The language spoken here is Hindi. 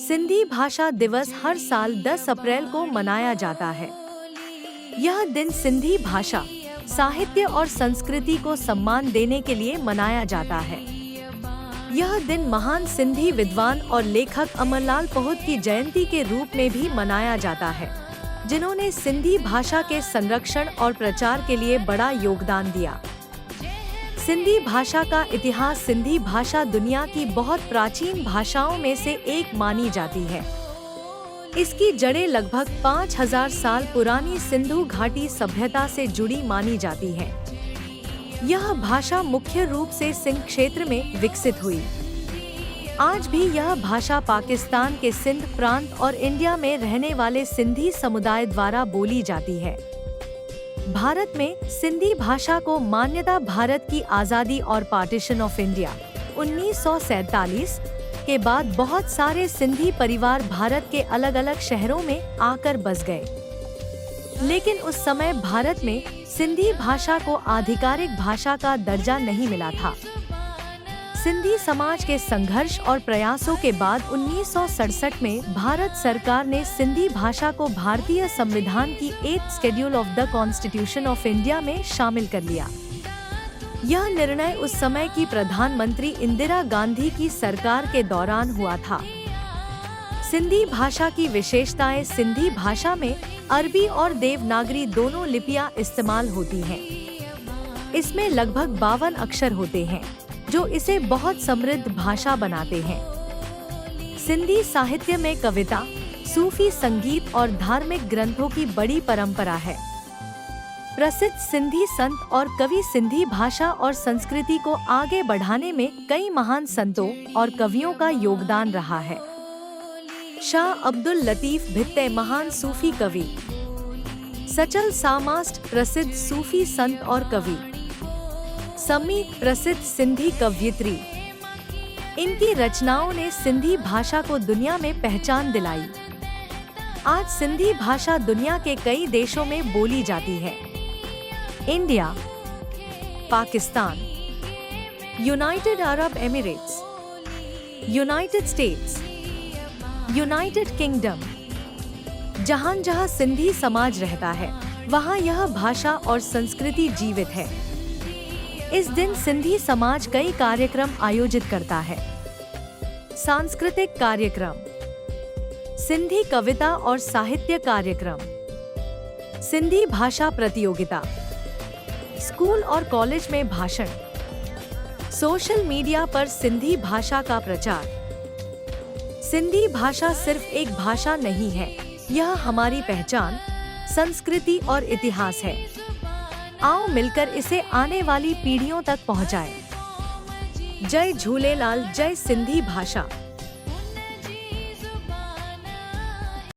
सिंधी भाषा दिवस हर साल 10 अप्रैल को मनाया जाता है। यह दिन सिंधी भाषा, साहित्य और संस्कृति को सम्मान देने के लिए मनाया जाता है। यह दिन महान सिंधी विद्वान और लेखक अमरलाल पहुत की जयंती के रूप में भी मनाया जाता है, जिन्होंने सिंधी भाषा के संरक्षण और प्रचार के लिए बड़ा योगदान दिया। सिंधी भाषा का इतिहास। सिंधी भाषा दुनिया की बहुत प्राचीन भाषाओं में से एक मानी जाती है। इसकी जड़ें लगभग 5000 साल पुरानी सिंधु घाटी सभ्यता से जुड़ी मानी जाती है। यह भाषा मुख्य रूप से सिंध क्षेत्र में विकसित हुई। आज भी यह भाषा पाकिस्तान के सिंध प्रांत और इंडिया में रहने वाले सिंधी समुदाय द्वारा बोली जाती है। भारत में सिंधी भाषा को मान्यता भारत की आज़ादी और पार्टीशन ऑफ इंडिया 1947 के बाद बहुत सारे सिंधी परिवार भारत के अलग अलग शहरों में आकर बस गए। लेकिन उस समय भारत में सिंधी भाषा को आधिकारिक भाषा का दर्जा नहीं मिला था। सिंधी समाज के संघर्ष और प्रयासों के बाद 1967 में भारत सरकार ने सिंधी भाषा को भारतीय संविधान की 8th schedule of the constitution of India में शामिल कर लिया। यह निर्णय उस समय की प्रधानमंत्री इंदिरा गांधी की सरकार के दौरान हुआ था। सिंधी भाषा की विशेषताएं। सिंधी भाषा में अरबी और देवनागरी दोनों लिपियां इस्तेमाल होती हैं। इसमें लगभग 52 अक्षर होते हैं, जो इसे बहुत समृद्ध भाषा बनाते हैं। सिंधी साहित्य में कविता, सूफी संगीत और धार्मिक ग्रंथों की बड़ी परंपरा है। प्रसिद्ध सिंधी संत और कवि। सिंधी भाषा और संस्कृति को आगे बढ़ाने में कई महान संतों और कवियों का योगदान रहा है। शाह अब्दुल लतीफ भित्ते महान सूफी कवि। सचल सामास्ट प्रसिद्ध सूफी संत और कवि। सम्मी प्रसिद्ध सिंधी कवयित्री। इनकी रचनाओं ने सिंधी भाषा को दुनिया में पहचान दिलाई। आज सिंधी भाषा दुनिया के कई देशों में बोली जाती है। India, Pakistan, United Arab Emirates, United states, United kingdom. जहां जहां सिंधी समाज रहता है, वहां यह भाषा और संस्कृति जीवित है। इस दिन सिंधी समाज कई कार्यक्रम आयोजित करता है। सांस्कृतिक कार्यक्रम, सिंधी कविता और साहित्य कार्यक्रम, सिंधी भाषा प्रतियोगिता, स्कूल और कॉलेज में भाषण, सोशल मीडिया पर सिंधी भाषा का प्रचार। सिंधी भाषा सिर्फ एक भाषा नहीं है, यह हमारी पहचान, संस्कृति और इतिहास है। आओ मिलकर इसे आने वाली पीढ़ियों तक पहुंचाएं। जय झूलेलाल, जय सिंधी भाषा।